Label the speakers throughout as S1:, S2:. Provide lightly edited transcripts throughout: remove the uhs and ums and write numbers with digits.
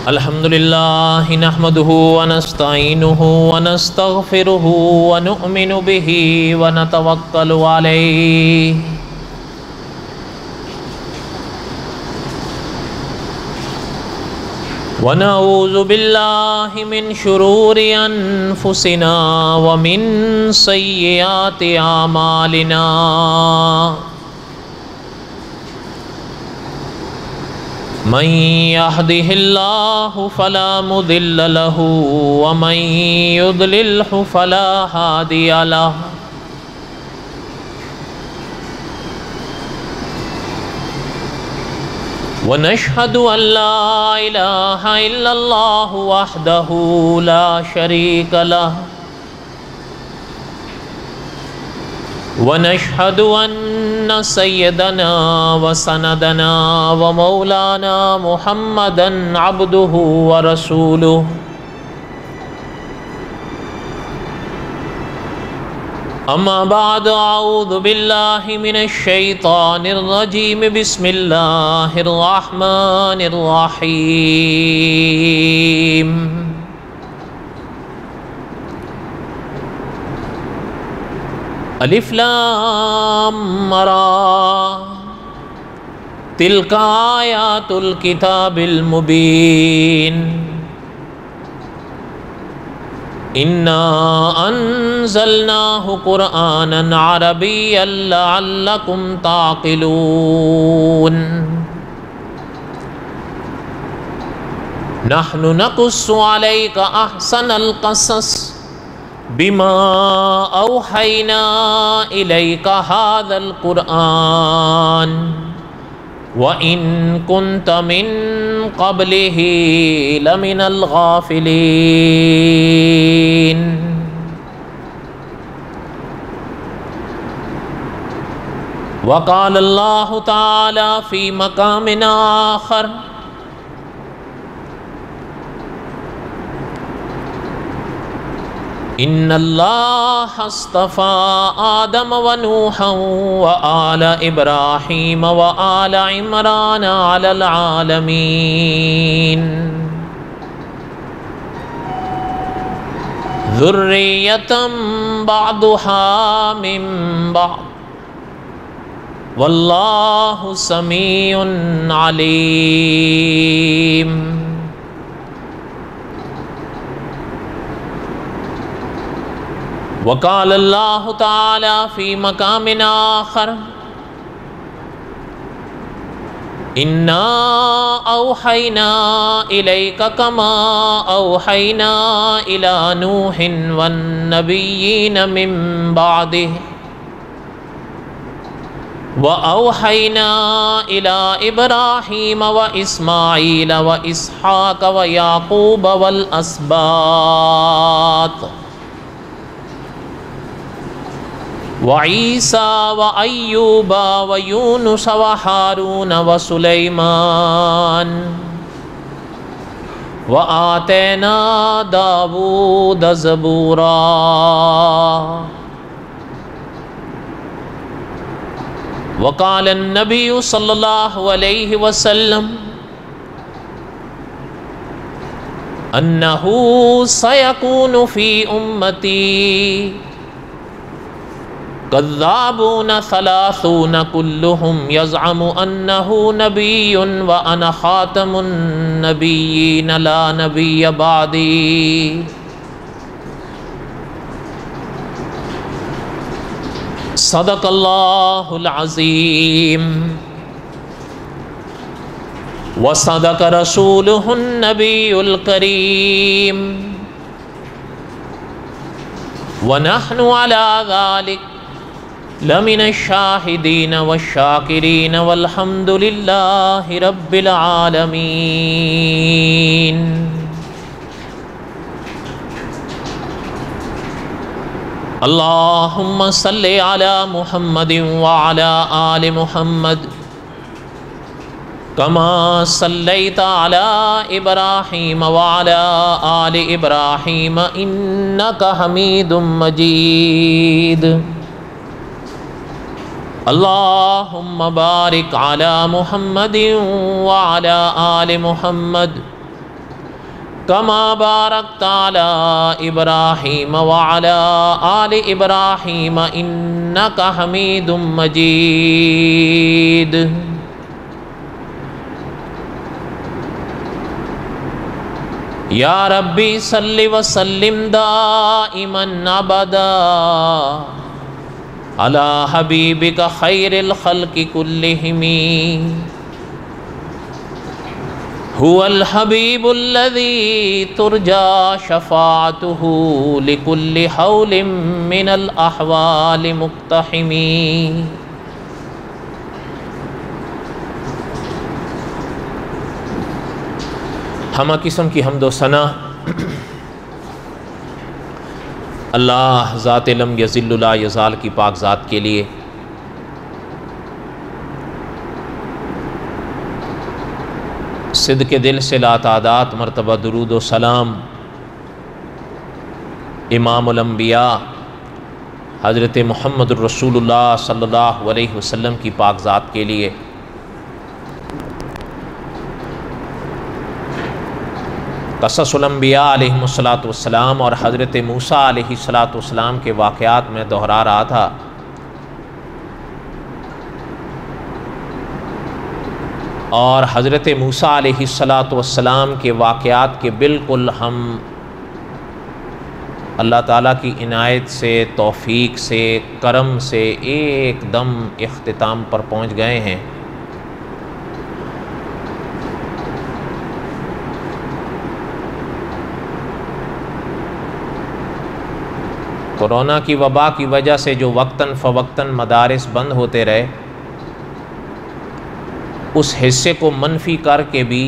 S1: الحمدللہ نحمده ونستعینه ونستغفره ونؤمن به ونتوکل علیہ ونعوذ باللہ من شرور انفسنا ومن سیئات اعمالنا من يهده الله فلا مضل له ومن يضلله فلا هادي له ونشهد أن لا إله إلا الله وحده لا شريك له ونشهد أن سيدنا وسندنا ومولانا محمدا عبده ورسوله أما بعد أعوذ بالله من الشيطان الرجيم بسم الله الرحمن الرحيم الف لام را تلك آیات الكتاب المبین انا انزلناه قرآنا عربيا لعلكم تعقلون نحن نقص عليك احسن القصص بما اوحينا اليك هذا القرآن وإن كنت من قبله لمن الغافلين وقال الله تعالى في مقام آخر إن الله اصطفى آدم ونوحا وآل إبراهيم وآل عمران على العالمين ذرية بعضها من بعض والله سميع عليم وقال الله تعالى في مقام آخر إنا أوحينا إليك كما أوحينا إلى نوح والنبيين من بعده وأوحينا إلى إبراهيم وإسماعيل وإسحاق ويعقوب والأسباط وعيسى وأيوب ويونس وهارون وسليمان وآتينا داود زبورا وقال النبي صلى الله عليه وسلم أنه سيكون في أمتي كذابون ثلاثون كلهم يزعم أنه نبي وأنا خاتم النبيين لا نبي بعدي صدق الله العظيم وصدق رسوله النبي الكريم ونحن على ذلك لمن الشاهدين والشاكرين والحمد لله رب العالمين اللهم صل على محمد وعلى آل محمد كما صليت على إبراهيم وعلى آل إبراهيم إنك حميد مجيد اللہم بارک علی محمد وعلی آل محمد کما بارکت علی ابراہیم وعلی آل ابراہیم انک حمید مجید۔ یا ربی صلی وسلم دائما ابدا علی حبیبک خیر الخلق کلہم هو الحبیب الذی ترجى شفاعته لكل حول من الاحوال مقتحم۔ ہمہ قسم کی حمد و ثنا اللہ ذات لم یذل لا یزال کی پاک ذات کے لیے، صدق دل سے لاتعداد مرتبہ درود و سلام امام الانبیاء حضرت محمد الرسول اللہ صلی اللہ علیہ وسلم کی پاک ذات کے لیے۔ قصص الانبیاء علیہم السلام اور حضرت موسیٰ علیہ السلام کے واقعات میں دہرا رہا تھا۔ اور حضرت موسیٰ علیہ السلام کے واقعات کے بالکل ہم اللہ تعالیٰ کی عنایت سے، توفیق سے، کرم سے ایک دم اختتام پر پہنچ گئے ہیں۔ کورونا کی وبا کی وجہ سے جو وقتاً فوقتاً مدارس بند ہوتے رہے، اس حصے کو منفی کر کے بھی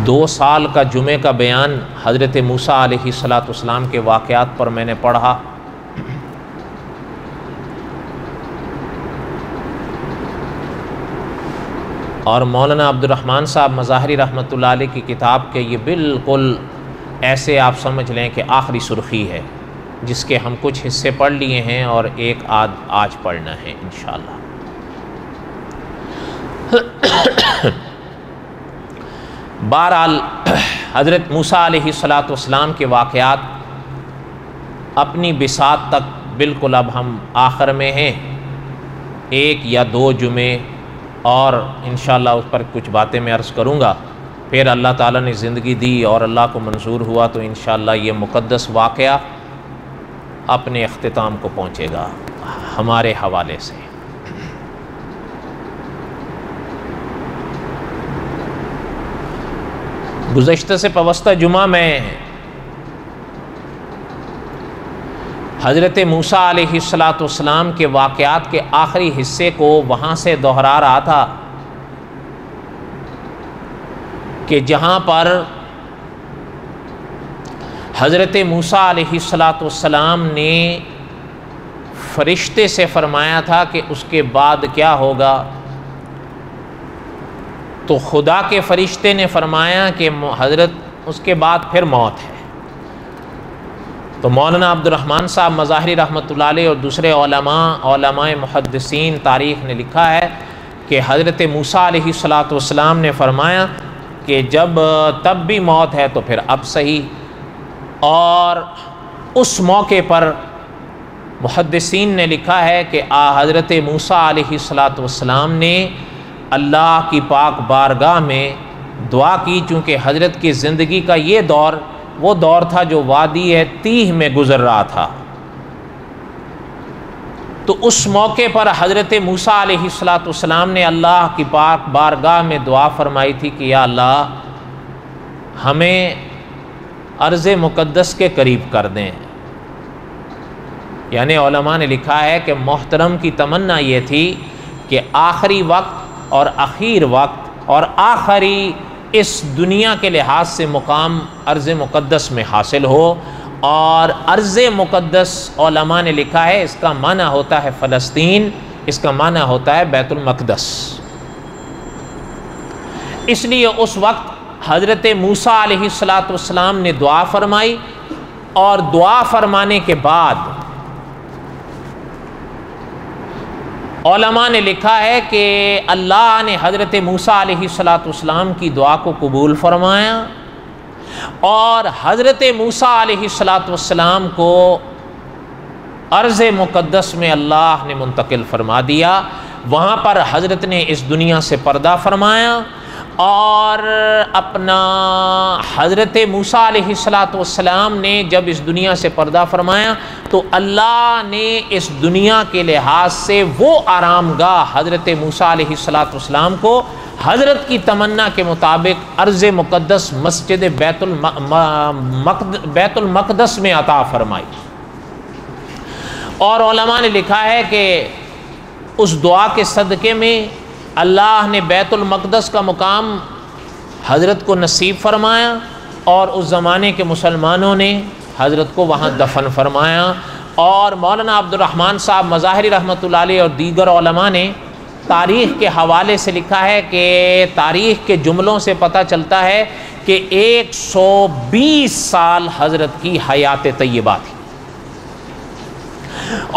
S1: 2 سال کا جمعے کا بیان حضرت موسیٰ علیہ السلام کے واقعات پر میں نے پڑھا۔ اور مولانا عبد الرحمن صاحب مظاہری رحمۃ اللہ علیہ کی کتاب کے یہ بالکل ایسے آپ سمجھ لیں کہ آخری سرخی ہے، جس کے ہم کچھ حصے پڑھ لیے ہیں اور ایک آج پڑھنا ہے انشاءاللہ۔ بہرحال حضرت موسیٰ علیہ السلام کے واقعات اپنی بساط تک بالکل اب ہم آخر میں ہیں، 1 یا 2 جمعے اور انشاءاللہ اس پر کچھ باتیں میں عرض کروں گا۔ پھر اللہ تعالیٰ نے زندگی دی اور اللہ کو منظور ہوا تو انشاءاللہ یہ مقدس واقعہ اپنے اختتام کو پہنچے گا ہمارے حوالے سے۔ گزشتہ سے پوستہ جمعہ میں حضرت موسیٰ علیہ السلام کے واقعات کے آخری حصے کو وہاں سے دہرا رہا تھا کہ جہاں پر حضرت موسیٰ علیہ السلام نے فرشتے سے فرمایا تھا کہ اس کے بعد کیا ہوگا، تو خدا کے فرشتے نے فرمایا کہ حضرت اس کے بعد پھر موت ہے۔ تو مولانا عبد الرحمن صاحب مظاہری رحمۃ اللہ علیہ اور دوسرے علماء محدثین تاریخ نے لکھا ہے کہ حضرت موسیٰ علیہ السلام نے فرمایا کہ جب تب بھی موت ہے تو پھر اب صحیح۔ اور اس موقع پر محدثین نے لکھا ہے کہ حضرت موسیٰ علیہ السلام نے اللہ کی پاک بارگاہ میں دعا کی، چونکہ حضرت کی زندگی کا یہ دور وہ دور تھا جو وادی تیہ میں گزر رہا تھا۔ تو اس موقع پر حضرت موسیٰ علیہ السلام نے اللہ کی پاک بارگاہ میں دعا فرمائی تھی کہ یا اللہ ہمیں ارض مقدس کے قریب کر دیں۔ یعنی علماء نے لکھا ہے کہ محترم کی تمنا یہ تھی کہ آخری وقت اور اخیر وقت اور آخری اس دنیا کے لحاظ سے مقام ارض مقدس میں حاصل ہو۔ اور ارض مقدس علماء نے لکھا ہے اس کا معنی ہوتا ہے فلسطین، اس کا معنی ہوتا ہے بیت المقدس۔ اس لیے اس وقت حضرت موسیٰ علیہ السلام نے دعا فرمائی، اور دعا فرمانے کے بعد علماء نے لکھا ہے کہ اللہ نے حضرت موسیٰ علیہ السلام کی دعا کو قبول فرمایا اور حضرت موسیٰ علیہ السلام کو ارض مقدس میں اللہ نے منتقل فرما دیا. وہاں پر حضرت نے اس دنیا سے پردہ فرمایا اور اپنا حضرت موسیٰ علیہ السلام نے جب اس دنیا سے پردہ فرمایا تو اللہ نے اس دنیا کے لحاظ سے وہ آرام گاہ حضرت موسیٰ علیہ السلام کو حضرت کی تمنا کے مطابق ارض مقدس مسجد بیت المقدس میں عطا فرمائی. اور علماء نے لکھا ہے کہ اس دعا کے صدقے میں اللہ نے بیت المقدس کا مقام حضرت کو نصیب فرمایا اور اس زمانے کے مسلمانوں نے حضرت کو وہاں دفن فرمایا. اور مولانا عبد الرحمن صاحب مظاہری رحمۃ اللہ علیہ اور دیگر علماء نے تاریخ کے حوالے سے لکھا ہے کہ تاریخ کے جملوں سے پتہ چلتا ہے کہ 120 سال حضرت کی حیات طیبہ تھی.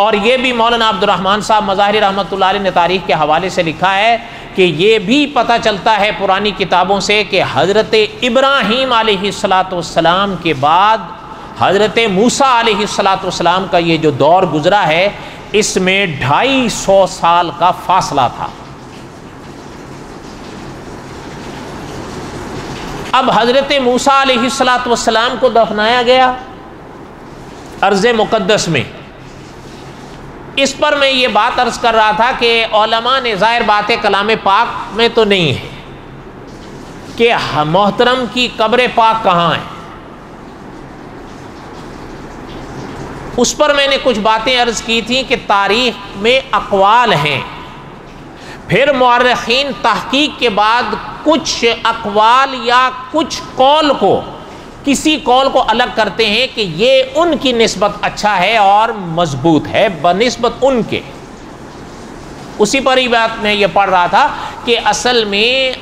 S1: اور یہ بھی مولانا عبد الرحمن صاحب مظاہری رحمۃ اللہ علیہ نے تاریخ کے حوالے سے لکھا ہے کہ یہ بھی پتہ چلتا ہے پرانی کتابوں سے کہ حضرت ابراہیم علیہ السلام کے بعد حضرت موسیٰ علیہ السلام کا یہ جو دور گزرا ہے اس میں 250 سال کا فاصلہ تھا. اب حضرت موسیٰ علیہ السلام کو دفنایا گیا ارض مقدس میں. اس پر میں یہ بات عرض کر رہا تھا کہ علماء نے ظاہر بات کلام پاک میں تو نہیں ہے کہ محترم کی قبر پاک کہاں ہے. اس پر میں نے کچھ باتیں عرض کی تھیں کہ تاریخ میں اقوال ہیں, پھر مورخین تحقیق کے بعد کچھ اقوال یا کچھ قول کو کسی قول کو الگ کرتے ہیں کہ یہ ان کی نسبت اچھا ہے اور مضبوط ہے بنسبت ان کے. اسی پر ہی بات میں یہ پڑھ رہا تھا کہ اصل میں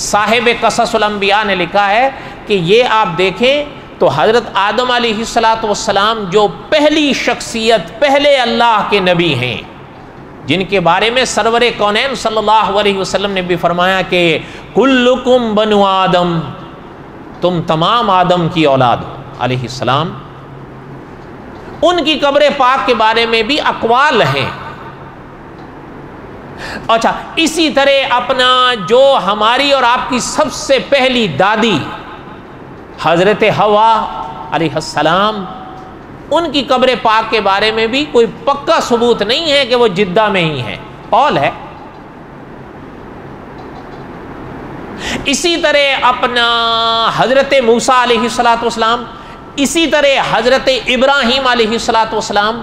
S1: صاحب قصص الانبیاء نے لکھا ہے کہ یہ آپ دیکھیں تو حضرت آدم علیہ السلام جو پہلی شخصیت پہلے اللہ کے نبی ہیں جن کے بارے میں سرور کونین صلی اللہ علیہ وسلم نے بھی فرمایا کہ کلکم بنو آدم, تم تمام آدم کی اولاد ہو علیہ السلام. ان کی قبر پاک کے بارے میں بھی اقوال ہیں. اچھا, اسی طرح اپنا جو ہماری اور آپ کی سب سے پہلی دادی حضرت حوا علیہ السلام, ان کی قبر پاک کے بارے میں بھی کوئی پکا ثبوت نہیں ہے کہ وہ جدہ میں ہی ہے, قول ہے. اسی طرح اپنا حضرت موسیٰ علیہ السلام, اسی طرح حضرت ابراہیم علیہ السلام.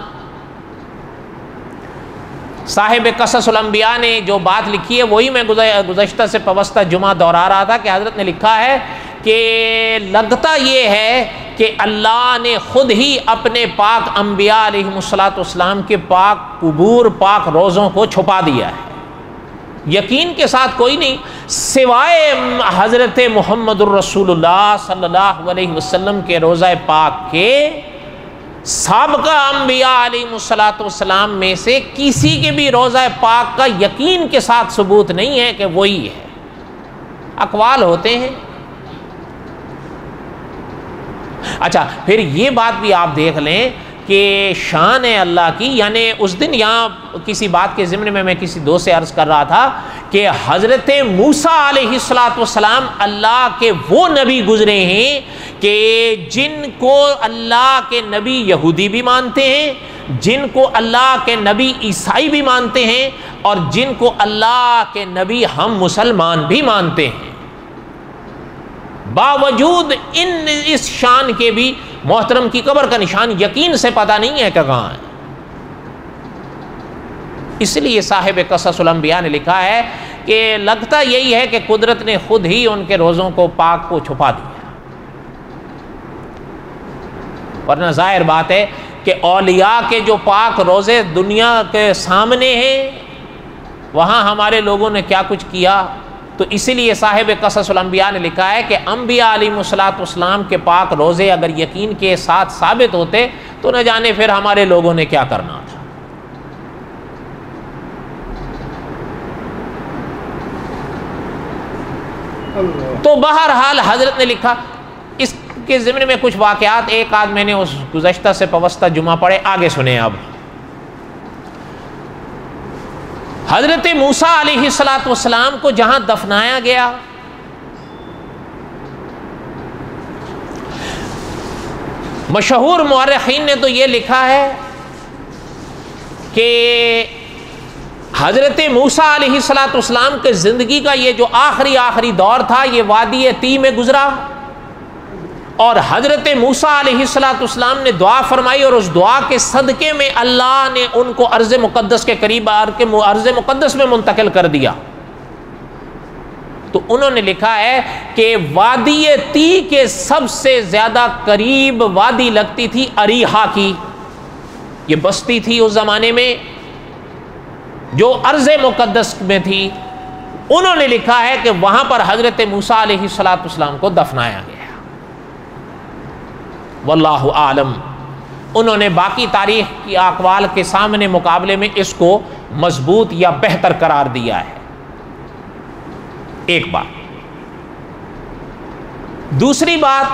S1: صاحب قصص الانبیاء نے جو بات لکھی ہے وہی میں گزشتہ سے پوستہ جمعہ دہرا رہا تھا کہ حضرت نے لکھا ہے کہ لگتا یہ ہے کہ اللہ نے خود ہی اپنے پاک انبیاء علیہ السلام کے پاک قبور پاک روزوں کو چھپا دیا ہے. یقین کے ساتھ کوئی نہیں سوائے حضرت محمد الرسول اللہ صلی اللہ علیہ وسلم کے روضہ پاک کے سابقہ انبیاء علیہ السلام میں سے کسی کے بھی روضہ پاک کا یقین کے ساتھ ثبوت نہیں ہے کہ وہی ہے. اقوال ہوتے ہیں. اچھا, پھر یہ بات بھی آپ دیکھ لیں کہ شان ہے اللہ کی, یعنی اس دن یہاں کسی بات کے ضمن میں کسی دوست سے عرض کر رہا تھا کہ حضرت موسیٰ علیہ السلام اللہ کے وہ نبی گزرے ہیں کہ جن کو اللہ کے نبی یہودی بھی مانتے ہیں, جن کو اللہ کے نبی عیسائی بھی مانتے ہیں, اور جن کو اللہ کے نبی ہم مسلمان بھی مانتے ہیں. باوجود اس شان کے بھی محترم کی قبر کا نشان یقین سے پتہ نہیں ہے کہ کہاں ہے. اس لیے صاحب قصص الانبیاء نے لکھا ہے کہ لگتا یہی ہے کہ قدرت نے خود ہی ان کے روزوں کو پاک کو چھپا دیا, ورنہ ظاہر بات ہے کہ اولیاء کے جو پاک روزے دنیا کے سامنے ہیں وہاں ہمارے لوگوں نے کیا کچھ کیا. تو اسی لیے صاحب قصص الانبیاء نے لکھا ہے کہ انبیاء علیہ السلام کے پاک روزے اگر یقین کے ساتھ ثابت ہوتے تو نہ جانے پھر ہمارے لوگوں نے کیا کرنا تھا. تو بہرحال حضرت نے لکھا، اس کے ضمن میں کچھ واقعات ایک آدھ میں نے اس گزشتہ سے پوستہ جمعہ پڑھے، آگے سنیں۔ اب حضرت موسیٰ علیہ السلام کو جہاں دفنایا گیا، مشہور مورخین نے تو یہ لکھا ہے کہ حضرت موسیٰ علیہ السلام کے زندگی کا یہ جو آخری دور تھا یہ وادی تی میں گزرا، اور حضرت موسیٰ علیہ السلام نے دعا فرمائی، اور اس دعا کے صدقے میں اللہ نے ان کو ارض مقدس کے قریب ارض مقدس میں منتقل کر دیا۔ تو انہوں نے لکھا ہے کہ وادی تی کے سب سے زیادہ قریب وادی لگتی تھی اریحا کی، یہ بستی تھی اس زمانے میں جو ارض مقدس میں تھی۔ انہوں نے لکھا ہے کہ وہاں پر حضرت موسیٰ علیہ السلام کو دفنایا گیا۔ واللہ عالم، انہوں نے باقی تاریخ کی اقوال کے سامنے مقابلے میں اس کو مضبوط یا بہتر قرار دیا ہے۔ ایک بات۔ دوسری بات،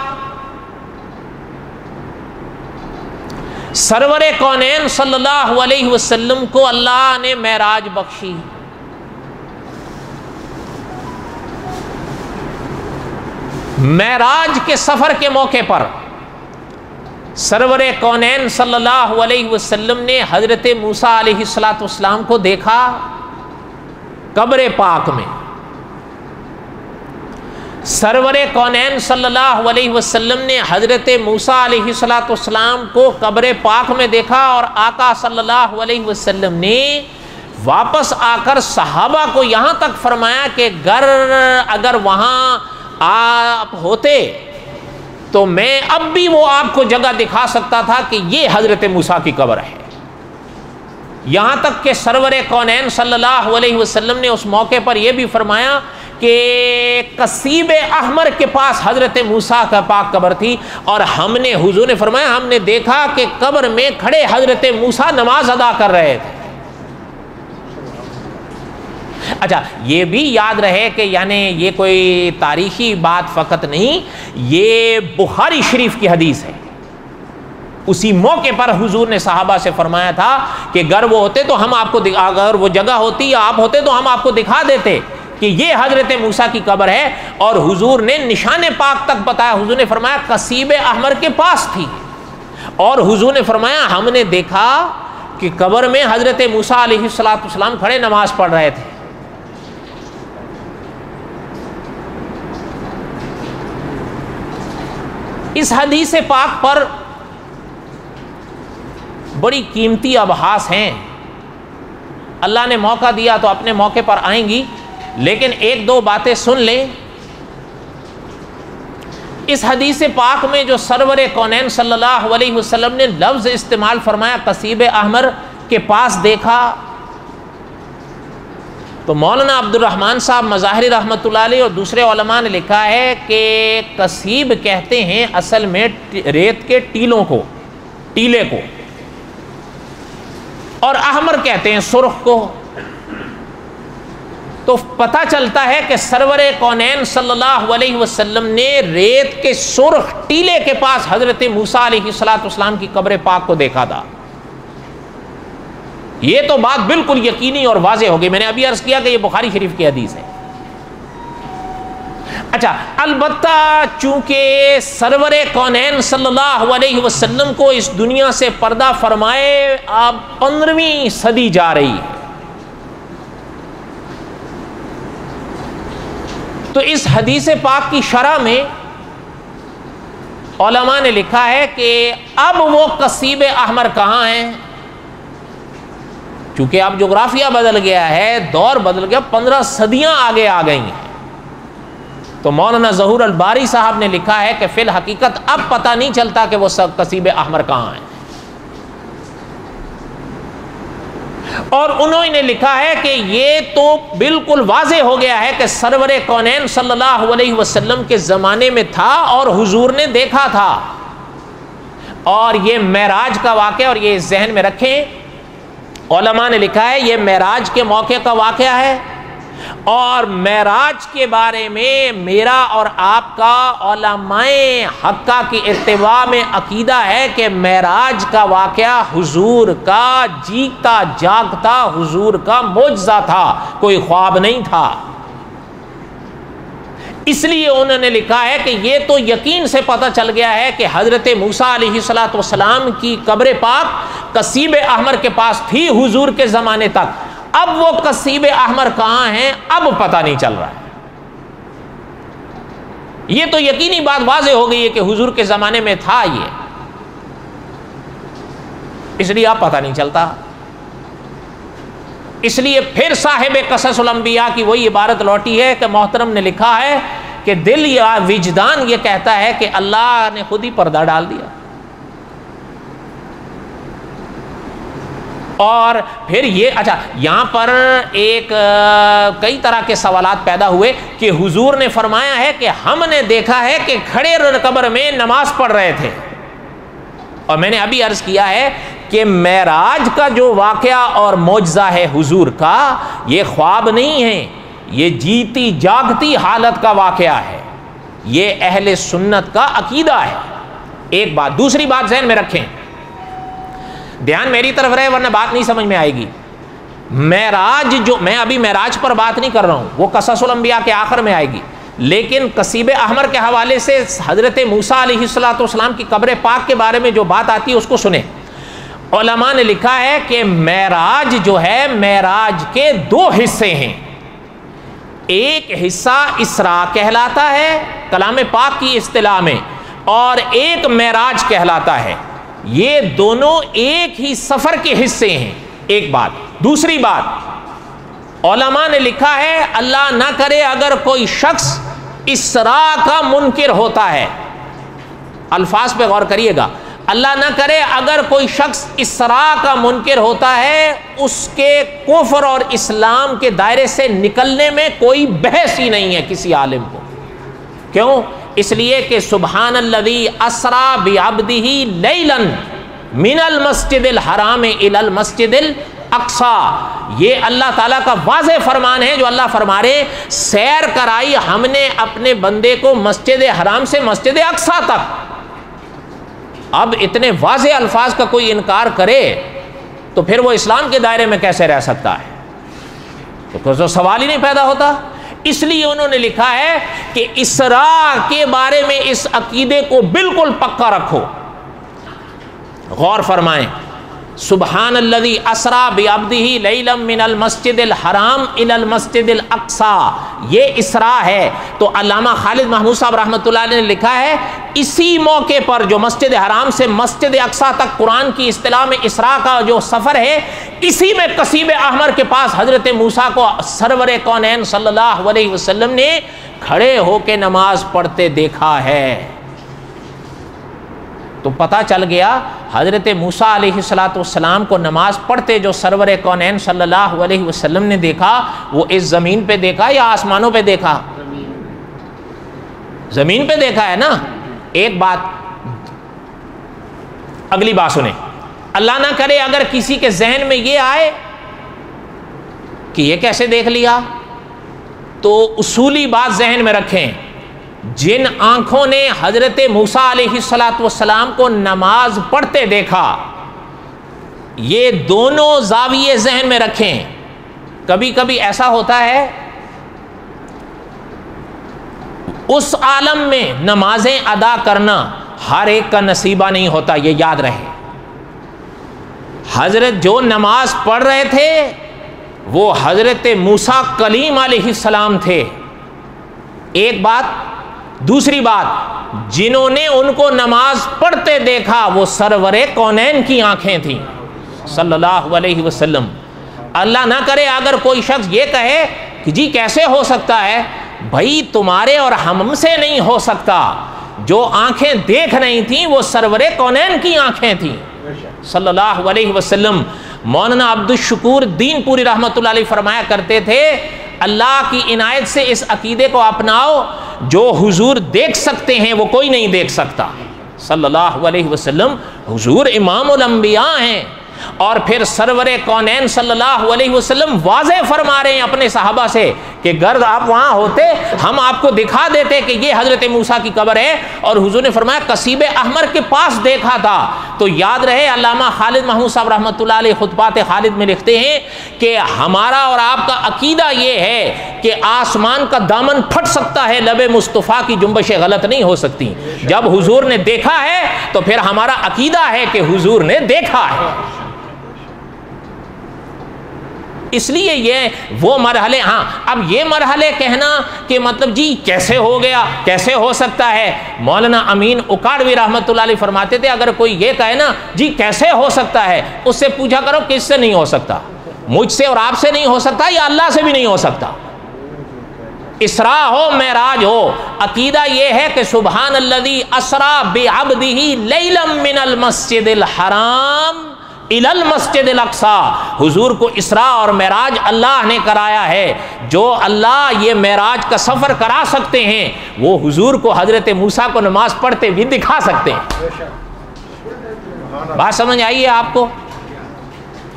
S1: سرور کونین صلی اللہ علیہ وسلم کو اللہ نے معراج بخشی۔ معراج کے سفر کے موقع پر سرور کونین صلی اللہ علیہ وسلم نے حضرت موسیٰ علیہ السلام کو دیکھا قبر پاک میں۔ سرور کونین صلی اللہ علیہ وسلم نے حضرت موسیٰ علیہ السلام کو قبر پاک میں دیکھا، اور آقا صلی اللہ علیہ وسلم نے واپس آ کر صحابہ کو یہاں تک فرمایا کہ اگر وہاں آپ ہوتے تو میں اب بھی وہ آپ کو جگہ دکھا سکتا تھا کہ یہ حضرت موسیٰ کی قبر ہے۔ یہاں تک کہ سرور کونین صلی اللہ علیہ وسلم نے اس موقع پر یہ بھی فرمایا کہ قصیب احمر کے پاس حضرت موسیٰ کا پاک قبر تھی، اور حضور نے فرمایا ہم نے دیکھا کہ قبر میں کھڑے حضرت موسیٰ نماز ادا کر رہے تھے۔ اچھا، یہ بھی یاد رہے کہ یعنی یہ کوئی تاریخی بات فقط نہیں، یہ بخاری شریف کی حدیث ہے۔ اسی موقع پر حضور نے صحابہ سے فرمایا تھا کہ اگر وہ ہوتے تو ہم آپ کو اگر وہ جگہ ہوتی یا آپ ہوتے تو ہم آپ کو دکھا دیتے کہ یہ حضرت موسیٰ کی قبر ہے، اور حضور نے نشان پاک تک بتایا۔ حضور نے فرمایا قصیب احمر کے پاس تھی، اور حضور نے فرمایا ہم نے دیکھا کہ قبر میں حضرت موسیٰ علیہ السلام کھڑے نماز پڑھ رہے تھے۔ اس حدیث پاک پر بڑی قیمتی ابحاث ہیں، اللہ نے موقع دیا تو اپنے موقع پر آئیں گی، لیکن ایک دو باتیں سن لیں۔ اس حدیث پاک میں جو سرور کونین صلی اللہ علیہ وسلم نے لفظ استعمال فرمایا قصیب احمر کے پاس دیکھا، تو مولانا عبد الرحمن صاحب مظاہری رحمۃ اللہ علیہ اور دوسرے علماء نے لکھا ہے کہ قصیب کہتے ہیں اصل میں ریت کے ٹیلے کو، اور احمر کہتے ہیں سرخ کو۔ تو پتہ چلتا ہے کہ سرور کونین صلی اللہ علیہ وسلم نے ریت کے سرخ ٹیلے کے پاس حضرت موسیٰ علیہ السلام کی قبر پاک کو دیکھا تھا۔ یہ تو بات بالکل یقینی اور واضح ہوگی، میں نے ابھی عرض کیا کہ یہ بخاری شریف کی حدیث ہے۔ اچھا، البتہ چونکہ سرور کونین صلی اللہ علیہ وسلم کو اس دنیا سے پردہ فرمائے اب 15ویں صدی جا رہی ہے، تو اس حدیث پاک کی شرح میں علماء نے لکھا ہے کہ اب وہ قصیب احمر کہاں ہیں، چونکہ اب جغرافیہ بدل گیا ہے، دور بدل گیا، 15 صدیاں آگے آ گئی ہیں۔ تو مولانا ظہور الباری صاحب نے لکھا ہے کہ فی الحقیقت اب پتہ نہیں چلتا کہ وہ قصیب احمر کہاں ہیں، اور انہوں نے لکھا ہے کہ یہ تو بالکل واضح ہو گیا ہے کہ سرور کونین صلی اللہ علیہ وسلم کے زمانے میں تھا اور حضور نے دیکھا تھا، اور یہ معراج کا واقعہ، اور یہ ذہن میں رکھیں، علماء نے لکھا ہے یہ معراج کے موقع کا واقعہ ہے، اور معراج کے بارے میں میرا اور آپ کا علماء حقہ کی اتباع میں عقیدہ ہے کہ معراج کا واقعہ حضور کا جیتا جاگتا حضور کا معجزہ تھا، کوئی خواب نہیں تھا۔ اس لیے انہوں نے لکھا ہے کہ یہ تو یقین سے پتہ چل گیا ہے کہ حضرت موسیٰ علیہ السلام کی قبر پاک کثیب احمر کے پاس تھی حضور کے زمانے تک، اب وہ کثیب احمر کہاں ہیں اب پتہ نہیں چل رہا ہے۔ یہ تو یقینی بات واضح ہو گئی ہے کہ حضور کے زمانے میں تھا یہ، اس لیے اب پتہ نہیں چلتا۔ اس لیے پھر صاحب قصص الانبیاء کی وہی عبارت لوٹی ہے کہ محترم نے لکھا ہے کہ دل یا وجدان یہ کہتا ہے کہ اللہ نے خود ہی پردہ ڈال دیا۔ اور پھر یہ اچھا یہاں پر ایک کئی طرح کے سوالات پیدا ہوئے کہ حضور نے فرمایا ہے کہ ہم نے دیکھا ہے کہ کھڑے قبر میں نماز پڑھ رہے تھے، اور میں نے ابھی عرض کیا ہے کہ معراج کا جو واقعہ اور معجزہ ہے حضور کا، یہ خواب نہیں ہے، یہ جیتی جاگتی حالت کا واقعہ ہے، یہ اہل سنت کا عقیدہ ہے۔ ایک بات، دوسری بات ذہن میں رکھیں، دھیان میری طرف رہے ورنہ بات نہیں سمجھ میں آئے گی۔ معراج جو میں ابھی معراج پر بات نہیں کر رہا ہوں، وہ قصص الانبیاء کے آخر میں آئے گی، لیکن کثیب احمر کے حوالے سے حضرت موسیٰ علیہ السلام کی قبر پاک کے بارے میں جو بات آتی ہے اس کو سنیں۔ علماء نے لکھا ہے کہ معراج جو ہے، معراج کے دو حصے ہیں، ایک حصہ اسراء کہلاتا ہے کلام پاک کی اصطلاح میں، اور ایک معراج کہلاتا ہے، یہ دونوں ایک ہی سفر کے حصے ہیں۔ ایک بات، دوسری بات، علماء نے لکھا ہے اللہ نہ کرے اگر کوئی شخص اسراء کا منکر ہوتا ہے، الفاظ پہ غور کریے گا، اللہ نہ کرے اگر کوئی شخص اسراء کا منکر ہوتا ہے، اس کے کفر اور اسلام کے دائرے سے نکلنے میں کوئی بحث ہی نہیں ہے کسی عالم کو۔ کیوں؟ اس لیے کہ سبحان الذی اسریٰ بعبدہ لیلا من المسجد الحرام الی المسجد الاقصی، یہ اللہ تعالیٰ کا واضح فرمان ہے جو اللہ فرما رہے سیر کرائی ہم نے اپنے بندے کو مسجد حرام سے مسجد اقصی تک۔ اب اتنے واضح الفاظ کا کوئی انکار کرے تو پھر وہ اسلام کے دائرے میں کیسے رہ سکتا ہے؟ تو سوال ہی نہیں پیدا ہوتا۔ اس لیے انہوں نے لکھا ہے کہ اسراء کے بارے میں اس عقیدے کو بالکل پکا رکھو۔ غور فرمائیں، سبحان الذی اسریٰ بعبدہ لیلا من المسجد الحرام الی المسجد الاقصی، یہ اسراء ہے۔ تو علامہ خالد محمود صاحب رحمۃ اللہ علیہ نے لکھا ہے اسی موقع پر جو مسجد حرام سے مسجد اقصی تک قرآن کی اصطلاح میں اسراء کا جو سفر ہے، اسی میں کثیب احمر کے پاس حضرت موسیٰ کو سرور کونین صلی اللہ علیہ وسلم نے کھڑے ہو کے نماز پڑھتے دیکھا ہے۔ تو پتہ چل گیا حضرت موسیٰ علیہ السلام کو نماز پڑھتے جو سرور کونین صلی اللہ علیہ وسلم نے دیکھا، وہ اس زمین پہ دیکھا یا آسمانوں پہ دیکھا؟ زمین پہ دیکھا ہے نا۔ ایک بات، اگلی بات سنیں، اللہ نہ کرے اگر کسی کے ذہن میں یہ آئے کہ یہ کیسے دیکھ لیا، تو اصولی بات ذہن میں رکھیں، جن آنکھوں نے حضرت موسیٰ علیہ السلام کو نماز پڑھتے دیکھا، یہ دونوں زاویے ذہن میں رکھیں۔ کبھی کبھی ایسا ہوتا ہے اس عالم میں نمازیں ادا کرنا ہر ایک کا نصیبہ نہیں ہوتا، یہ یاد رہے۔ حضرت جو نماز پڑھ رہے تھے وہ حضرت موسیٰ کلیم علیہ السلام تھے، ایک بات۔ دوسری بات، جنہوں نے ان کو نماز پڑھتے دیکھا وہ سرور کونین کی آنکھیں تھیں صلی اللہ علیہ وسلم۔ اللہ نہ کرے اگر کوئی شخص یہ کہے کہ جی کیسے ہو سکتا ہے، بھائی تمہارے اور ہم سے نہیں ہو سکتا، جو آنکھیں دیکھ رہی تھیں وہ سرور کونین کی آنکھیں تھیں صلی اللہ علیہ وسلم۔ مولانا عبدالشکور دین پوری رحمۃ اللہ علیہ فرمایا کرتے تھے اللہ کی عنایت سے اس عقیدے کو اپناؤ، جو حضور دیکھ سکتے ہیں وہ کوئی نہیں دیکھ سکتا صلی اللہ علیہ وسلم۔ حضور امام الانبیاء ہیں، اور پھر سرور کونین صلی اللہ علیہ وسلم واضح فرما رہے ہیں اپنے صحابہ سے کہ گر آپ وہاں ہوتے ہم آپ کو دکھا دیتے کہ یہ حضرت موسیٰ کی قبر ہے. اور حضور نے فرمایا کثیب احمر کے پاس دیکھا تھا. تو یاد رہے علامہ خالد محمود صاحب رحمۃ اللہ علیہ خطبات خالد میں لکھتے ہیں کہ ہمارا اور آپ کا عقیدہ یہ ہے کہ آسمان کا دامن پھٹ سکتا ہے، لب مصطفیٰ کی جنبشیں غلط نہیں ہو سکتی. جب حضور نے دیکھا ہے تو پھر ہمارا عقیدہ ہے کہ حضور نے دیکھا ہے. اس لیے یہ وہ مرحلے. ہاں اب یہ مرحلے کہنا کہ مطلب جی کیسے ہو گیا، کیسے ہو سکتا ہے. مولانا امین اکاڑوی رحمۃ اللہ علیہ فرماتے تھے اگر کوئی یہ کہے نا جی کیسے ہو سکتا ہے، اس سے پوچھا کرو کس سے نہیں ہو سکتا. مجھ سے اور آپ سے نہیں ہو سکتا یا اللہ سے بھی نہیں ہو سکتا. اسراء ہو معراج ہو، عقیدہ یہ ہے کہ سبحان الذی اسریٰ بعبدہ لیلا من المسجد الحرام الی المسجد الاقصیٰ. حضور کو اسراء اور معراج اللہ نے کرایا ہے. جو اللہ یہ معراج کا سفر کرا سکتے ہیں وہ حضور کو حضرت موسیٰ کو نماز پڑھتے ہوئے دکھا سکتے ہیں. بات سمجھ آئی ہے آپ کو؟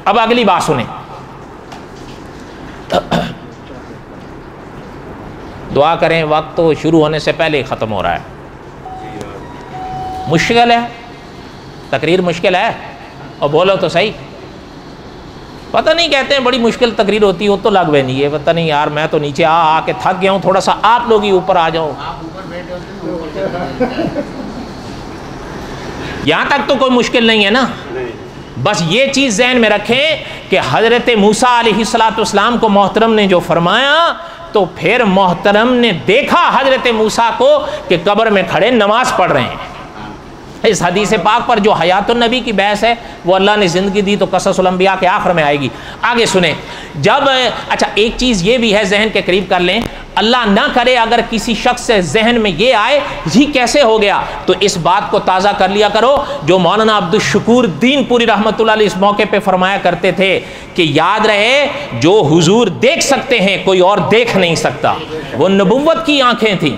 S1: اب اگلی بات سنیں. دعا کریں، وقت تو شروع ہونے سے پہلے ہی ختم ہو رہا ہے. مشکل ہے تقریر، مشکل ہے. اور بولو تو صحیح. پتہ نہیں کہتے ہیں بڑی مشکل تقریر ہوتی ہو تو لگ بے نہیں ہے. پتہ نہیں یار میں تو نیچے آ کے تھک گیا ہوں، تھوڑا سا آپ لوگ ہی اوپر آ جاؤ. یہاں تک تو کوئی مشکل نہیں ہے نا. بس یہ چیز ذہن میں رکھیں کہ حضرت موسیٰ علیہ السلام کو محترم نے جو فرمایا تو پھر محترم نے دیکھا حضرت موسیٰ کو کہ قبر میں کھڑے نماز پڑھ رہے ہیں. اس حدیث پاک پر جو حیات النبی کی بحث ہے وہ اللہ نے زندگی دی تو قصص الانبیاء کے آخر میں آئے گی. آگے سنیں. جب اچھا ایک چیز یہ بھی ہے ذہن کے قریب کر لیں، اللہ نہ کرے اگر کسی شخص سے ذہن میں یہ آئے یہ کیسے ہو گیا، تو اس بات کو تازہ کر لیا کرو جو مولانا عبدالشکور دین پوری رحمۃ اللہ علیہ اس موقع پہ فرمایا کرتے تھے کہ یاد رہے جو حضور دیکھ سکتے ہیں کوئی اور دیکھ نہیں سکتا. وہ نبوت کی آنکھیں تھیں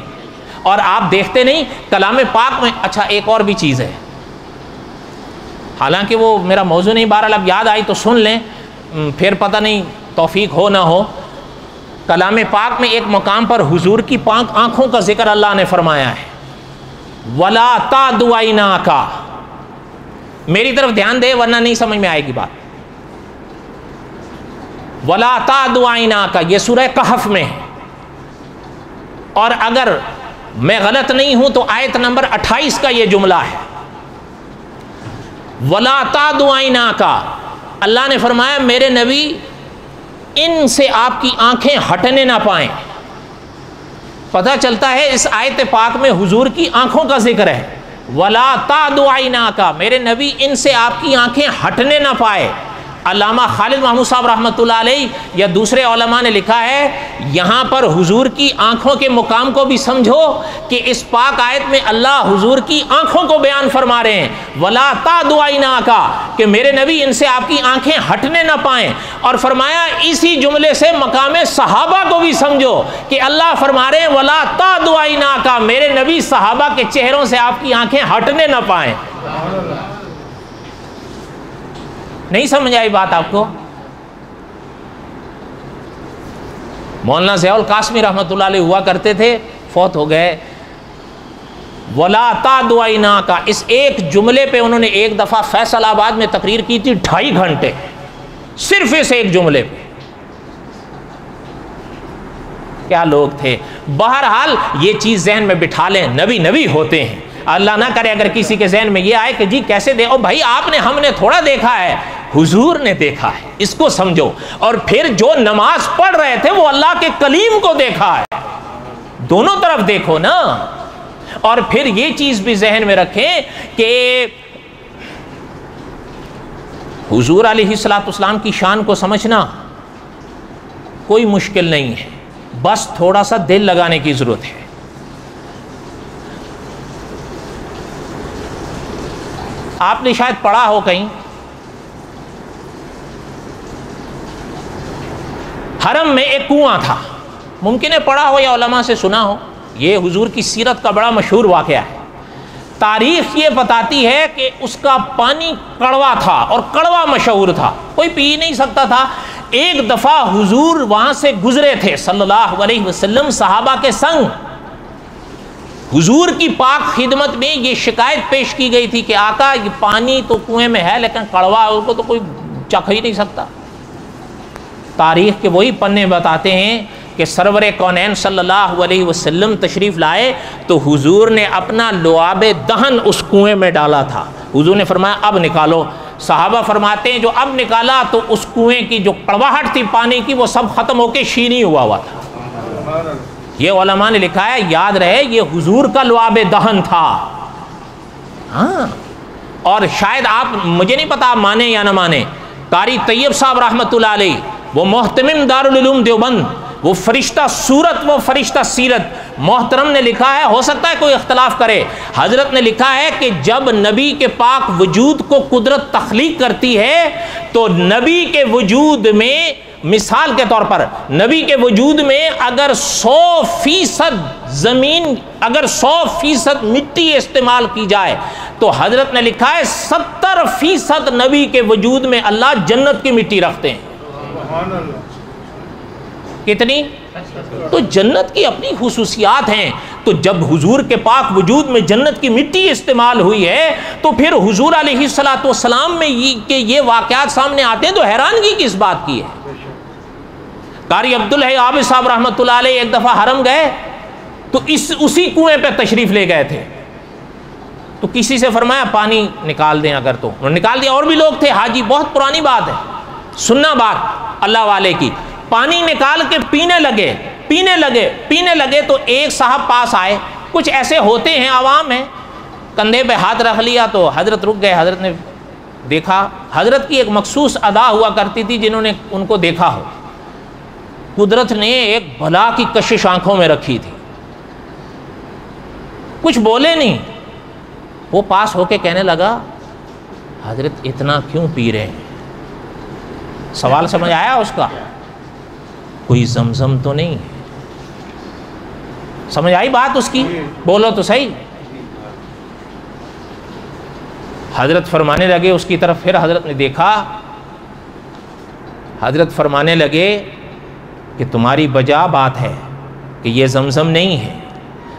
S1: اور آپ دیکھتے نہیں. کلام پاک میں اچھا ایک اور بھی چیز ہے، حالانکہ وہ میرا موضوع نہیں، بہرحال اب یاد آئی تو سن لیں، پھر پتہ نہیں توفیق ہو نہ ہو. کلام پاک میں ایک مقام پر حضور کی پاک آنکھوں کا ذکر اللہ نے فرمایا ہے. وَلَا تَعْدُ عَيْنَاكَ. میری طرف دھیان دے ورنہ نہیں سمجھ میں آئے گی بات. وَلَا تَعْدُ عَيْنَاكَ یہ سورہ کہف میں ہے، اور اگر میں غلط نہیں ہوں تو آیت نمبر 28 کا یہ جملہ ہے. وَلَا تَعْدُ عَيْنَاكَ. اللہ نے فرمایا میرے نبی ان سے آپ کی آنکھیں ہٹنے نہ پائیں. پتہ چلتا ہے اس آیت پاک میں حضور کی آنکھوں کا ذکر ہے. وَلَا تَعْدُ عَيْنَاكَ میرے نبی ان سے آپ کی آنکھیں ہٹنے نہ پائے. علامہ خالد محمود صاحب رحمۃ اللہ علیہ یا دوسرے علماء نے لکھا ہے یہاں پر حضور کی آنکھوں کے مقام کو بھی سمجھو کہ اس پاک آیت میں اللہ حضور کی آنکھوں کو بیان فرما رہے ہیں. وَلَا تَعْدُ عَيْنَاكَ کہ میرے نبی ان سے آپ کی آنکھیں ہٹنے نہ پائیں. اور فرمایا اسی جملے سے مقام صحابہ کو بھی سمجھو کہ اللہ فرما رہے ہیں وَلَا تَعْدُ عَيْنَاكَ میرے نبی صحابہ کے چہروں سے آپ کی آنکھیں ہٹنے نہ پائیں. نہیں سمجھ آئی بات آپ کو؟ مولانا ضیاء القاسمی رحمۃ اللہ علیہ ہوا کرتے تھے، فوت ہو گئے. وَلَا تَعْدُ عَيْنَاكَ اس ایک جملے پہ انہوں نے ایک دفعہ فیصل آباد میں تقریر کی تھی 2.5 گھنٹے صرف اس ایک جملے پہ. کیا لوگ تھے. بہرحال یہ چیز ذہن میں بٹھا لیں، نبی نبی ہوتے ہیں. اللہ نہ کرے اگر کسی کے ذہن میں یہ آئے کہ جی کیسے دے، او بھائی آپ نے ہم نے تھوڑا دیکھا ہے، حضور نے دیکھا ہے، اس کو سمجھو. اور پھر جو نماز پڑھ رہے تھے وہ اللہ کے کلیم کو دیکھا ہے. دونوں طرف دیکھو نا. اور پھر یہ چیز بھی ذہن میں رکھیں کہ حضور علیہ السلام کی شان کو سمجھنا کوئی مشکل نہیں ہے، بس تھوڑا سا دل لگانے کی ضرورت ہے. آپ نے شاید پڑھا ہو کہیں حرم میں ایک کنواں تھا، ممکن ہے پڑھا ہو یا علماء سے سنا ہو. یہ حضور کی سیرت کا بڑا مشہور واقعہ ہے. تاریخ یہ بتاتی ہے کہ اس کا پانی کڑوا تھا اور کڑوا مشہور تھا، کوئی پی نہیں سکتا تھا. ایک دفعہ حضور وہاں سے گزرے تھے صلی اللہ علیہ وسلم صحابہ کے سنگ. حضور کی پاک خدمت میں یہ شکایت پیش کی گئی تھی کہ آقا یہ پانی تو کنویں میں ہے لیکن کڑوا ہے, اس کو تو کوئی چکھ ہی نہیں سکتا. تاریخ کے وہی پنے بتاتے ہیں کہ سرور کونین صلی اللہ علیہ وسلم تشریف لائے تو حضور نے اپنا لعاب دہن اس کنویں میں ڈالا تھا. حضور نے فرمایا اب نکالو. صحابہ فرماتے ہیں جو اب نکالا تو اس کنویں کی جو کڑواہٹ تھی پانی کی وہ سب ختم ہو کے شینی ہوا تھا. یہ علماء نے لکھا ہے, یاد رہے یہ حضور کا لعاب دہن تھا. ہاں, اور شاید آپ, مجھے نہیں پتا آپ مانیں یا نہ مانیں, قاری طیب صاحب رحمۃ اللہ علیہ, وہ محتمم دارالعلوم دیوبند, وہ فرشتہ صورت وہ فرشتہ سیرت محترم نے لکھا ہے, ہو سکتا ہے کوئی اختلاف کرے, حضرت نے لکھا ہے کہ جب نبی کے پاک وجود کو قدرت تخلیق کرتی ہے تو نبی کے وجود میں, مثال کے طور پر نبی کے وجود میں اگر 100% زمین, اگر 100% مٹی استعمال کی جائے تو حضرت نے لکھا ہے 70% نبی کے وجود میں اللہ جنت کی مٹی رکھتے ہیں. کتنی؟ تو جنت کی اپنی خصوصیات ہیں. تو جب حضور کے پاک وجود میں جنت کی مٹی استعمال ہوئی ہے تو پھر حضور علیہ الصلوۃ والسلام میں یہ واقعات سامنے آتے ہیں تو حیرانگی کی اس بات کی ہے. قاری عبدالحی عابد صاحب رحمۃ اللہ علیہ ایک دفعہ حرم گئے تو اسی کنویں پہ تشریف لے گئے تھے, تو کسی سے فرمایا پانی نکال دیں, اگر تو انہوں نے نکال دیا. اور بھی لوگ تھے, حاجی, بہت پرانی بات ہے, سننا بات اللہ والے کی. پانی نکال کے پینے لگے تو ایک صاحب پاس آئے, کچھ ایسے ہوتے ہیں عوام ہیں, کندھے پہ ہاتھ رکھ لیا تو حضرت رک گئے. حضرت نے دیکھا, حضرت کی ایک مخصوص ادا ہوا کرتی تھی جنہوں نے ان کو دیکھا ہو, قدرت نے ایک بھلا کی کشش آنکھوں میں رکھی تھی, کچھ بولے نہیں. وہ پاس ہو کے کہنے لگا حضرت اتنا کیوں پی رہے ہیں؟ سوال سمجھ آیا اس کا؟ کوئی زمزم تو نہیں؟ سمجھ آئی بات اس کی؟ بولو تو صحیح. حضرت فرمانے لگے اس کی طرف, پھر حضرت نے دیکھا, حضرت فرمانے لگے کہ تمہاری بجا بات ہے کہ یہ زمزم نہیں ہے,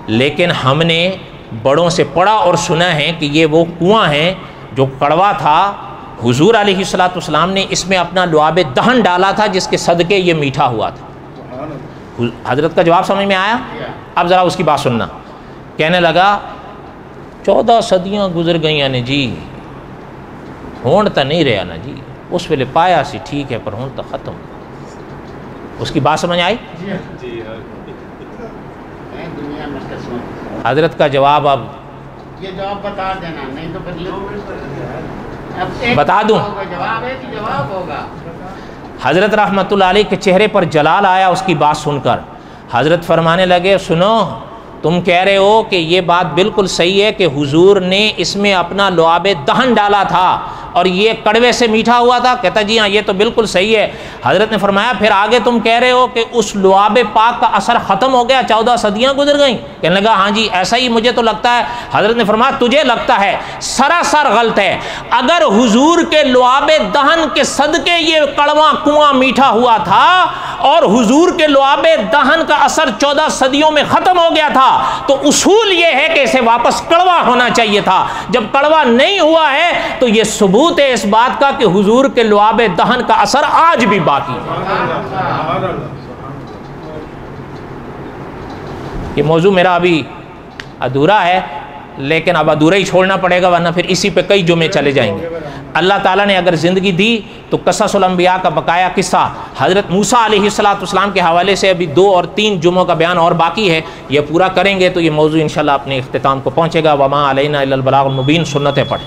S1: لیکن ہم نے بڑوں سے پڑھا اور سنا ہے کہ یہ وہ کنواں ہے جو کڑوا تھا. حضور علیہ الصلوۃ والسلام نے اس میں اپنا لعاب دہن ڈالا تھا جس کے صدقے یہ میٹھا ہوا تھا. حضرت کا جواب سمجھ میں آیا؟ اب ذرا اس کی بات سننا. کہنے لگا 14 صدیاں گزر گئیں نے جی, ہون تو نہیں رہا نا جی, اس ویلے پایا سی ٹھیک ہے پر ہون تو ختم. اس کی بات سمجھ آئی؟ حضرت کا جواب, اب
S2: یہ جواب بتا دینا, نہیں تو
S1: بتا دوں.
S2: جواب ہوگا.
S1: حضرت رحمۃ اللہ علیہ کے چہرے پر جلال آیا اس کی بات سن کر. حضرت فرمانے لگے سنو, تم کہہ رہے ہو کہ یہ بات بالکل صحیح ہے کہ حضور نے اس میں اپنا لعاب دہن ڈالا تھا اور یہ کڑوے سے میٹھا ہوا تھا. کہتا جی ہاں یہ تو بالکل صحیح ہے. حضرت نے فرمایا پھر آگے تم کہہ رہے ہو کہ اس لعاب پاک کا اثر ختم ہو گیا, 14 صدیاں گزر گئیں؟ کہنے لگا ہاں جی ایسا ہی مجھے تو لگتا ہے. حضرت نے فرمایا تجھے لگتا ہے, سراسر غلط ہے. اگر حضور کے لعاب دہن کے صدقے یہ کڑواں کنواں میٹھا ہوا تھا اور حضور کے لعاب دہن کا اثر 14 صدیوں میں ختم ہو گیا تھا تو اصول یہ ہے کہ اسے واپس کڑوا ہونا چاہیے تھا. جب کڑوا نہیں ہوا ہے تو یہ ثبوت ہے اس بات کا کہ حضور کے لعاب دہن کا اثر آج بھی باقی ہے. یہ موضوع میرا ابھی ادھورا ہے, لیکن اب ادھورا ہی چھوڑنا پڑے گا ورنہ پھر اسی پہ کئی جمعے چلے جائیں گے. اللہ تعالیٰ نے اگر زندگی دی تو قصص الانبیاء کا بقایا قصہ حضرت موسیٰ علیہ السلام کے حوالے سے ابھی 2 اور 3 جمعوں کا بیان اور باقی ہے. یہ پورا کریں گے تو یہ موضوع انشاءاللہ اپنے اختتام کو پہنچے گا. وما علینا الا البلاغ المبین. سنتیں پڑھیں.